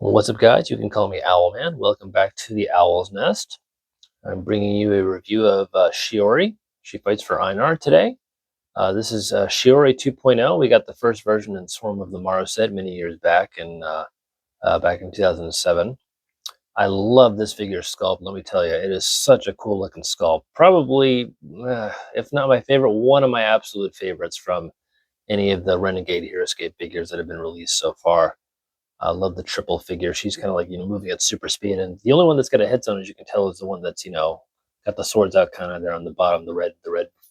What's up, guys? You can call me Owlman. Welcome back to the Owl's Nest. I'm bringing you a review of Shiori. She fights for Einar today. This is Shiori 2.0. We got the first version in Swarm of the Morrow set many years back, back in 2007. I love this figure sculpt. Let me tell you, it is such a cool looking sculpt. Probably, if not my favorite, one of my absolute favorites from any of the Renegade HeroScape figures that have been released so far. I love the triple figure. She's kind of like, moving at super speed. And the only one that's got a hit zone, as you can tell, is the one that's, got the swords out kind of there on the bottom, the red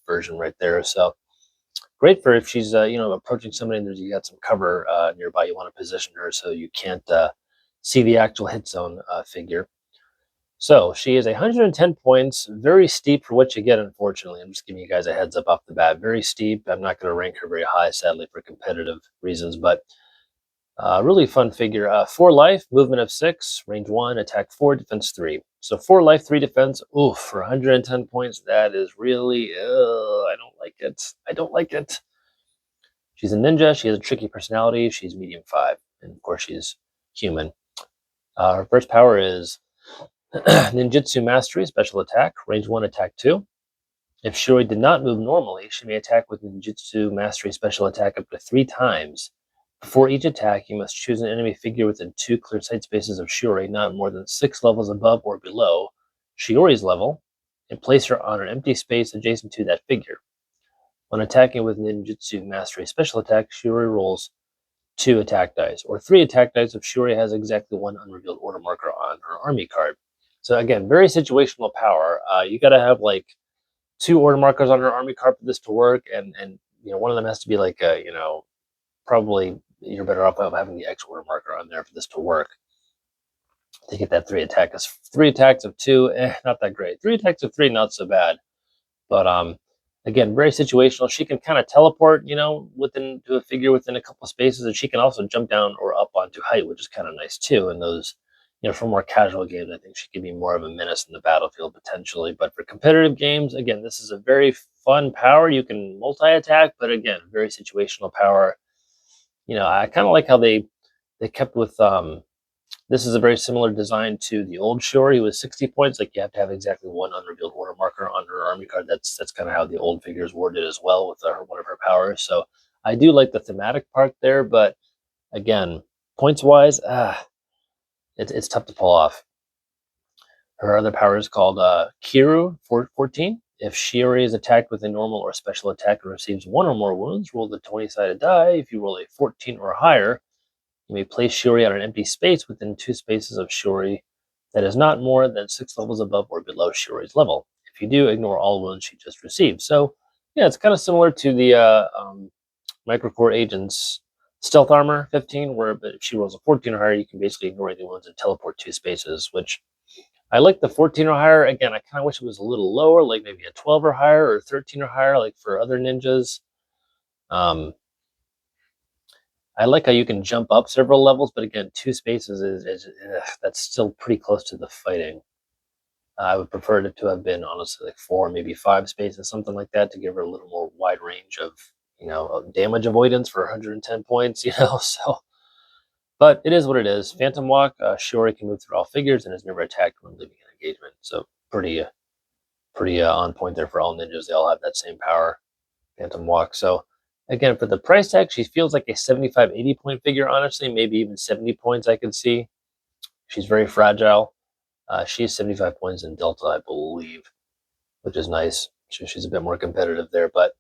version right there. So great for if she's, approaching somebody and you got some cover nearby. You want to position her so you can't see the actual hit zone figure. So she is 110 points, very steep for what you get, unfortunately. I'm just giving you guys a heads up off the bat. Very steep. I'm not going to rank her very high, sadly, for competitive reasons, but really fun figure. 4 life, movement of 6, range 1, attack 4, defense 3. So 4 life, 3 defense. Oof, for 110 points, that is really, I don't like it. I don't like it. She's a ninja. She has a tricky personality. She's medium 5. And of course, she's human. Her first power is Ninjutsu Mastery, special attack, range 1, attack 2. If Shiori did not move normally, she may attack with Ninjutsu Mastery, special attack up to 3 times. Before each attack, you must choose an enemy figure within 2 clear sight spaces of Shiori, not more than 6 levels above or below Shiori's level, and place her on an empty space adjacent to that figure. When attacking with Ninjutsu Mastery special attack, Shiori rolls 2 attack dice, or 3 attack dice if Shiori has exactly 1 unrevealed order marker on her army card. So again, very situational power. You got to have like 2 order markers on her army card for this to work, and one of them has to be like a probably you're better off of having the X order marker on there for this to work. To get that 3 attacks. 3 attacks of 2, not that great. 3 attacks of 3, not so bad. But again, very situational. She can kind of teleport, within to a figure within a couple of spaces, and she can also jump down or up onto height, which is kind of nice too. And those, for more casual games, I think she could be more of a menace in the battlefield potentially. But for competitive games, again, this is a very fun power. You can multi-attack, but again, very situational power. I kind of like how they kept with this is a very similar design to the old Shiori with 60 points. Like you have to have exactly 1 unrevealed order marker on her army card. That's kind of how the old figures worded as well with one of her powers. So I do like the thematic part there, but again, points wise, it's tough to pull off. Her other power is called Kiru 14. If Shiori is attacked with a normal or special attack and receives 1 or more wounds, roll the 20-sided die. If you roll a 14 or higher, you may place Shiori on an empty space within 2 spaces of Shiori that is not more than 6 levels above or below Shiori's level. If you do, ignore all wounds she just received. So, yeah, it's kind of similar to the Microcore Agent's Stealth Armor 15, where but if she rolls a 14 or higher, you can basically ignore any wounds and teleport 2 spaces, which I like the 14 or higher. Again, I kind of wish it was a little lower, like maybe a 12 or higher or 13 or higher, like for other ninjas. I like how you can jump up several levels, but again, 2 spaces is that's still pretty close to the fighting. I would prefer it to have been honestly like 4, maybe 5 spaces, something like that, to give her a little more wide range of damage avoidance for 110 points. So. But it is what it is. Phantom Walk, Shiori can move through all figures and is never attacked when leaving an engagement. So pretty on point there for all ninjas. They all have that same power, Phantom Walk. So again, for the price tag, she feels like a 75, 80 point figure, honestly, maybe even 70 points I could see. She's very fragile. She's 75 points in Delta, I believe, which is nice. She's a bit more competitive there, but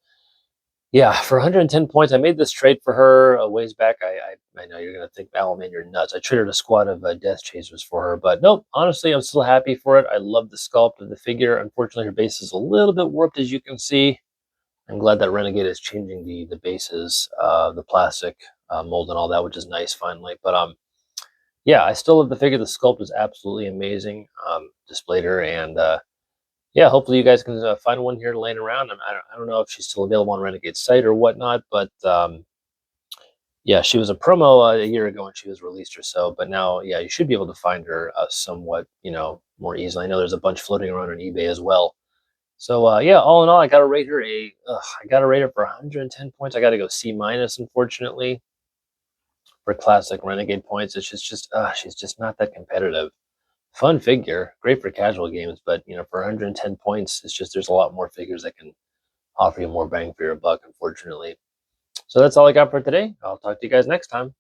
yeah, for 110 points, I made this trade for her a ways back. I know you're going to think, oh man, you're nuts. I traded a squad of Death Chasers for her, but nope, honestly, I'm still happy for it. I love the sculpt of the figure. Unfortunately, her base is a little bit warped, as you can see. I'm glad that Renegade is changing the bases, the plastic mold and all that, which is nice finally. But yeah, I still love the figure. The sculpt is absolutely amazing. Displayed her, and yeah, hopefully you guys can find one here laying around. I don't know if she's still available on Renegade's site or whatnot, but yeah, she was a promo a year ago when she was released or so. But now, yeah, you should be able to find her somewhat, more easily. I know there's a bunch floating around on eBay as well. So yeah, all in all, I gotta rate her for 110 points. I gotta go C minus, unfortunately. for classic Renegade points. It's just she's just not that competitive. Fun figure, great for casual games, but for 110 points, it's just there's a lot more figures that can offer you more bang for your buck, unfortunately. So that's all I got for today. I'll talk to you guys next time.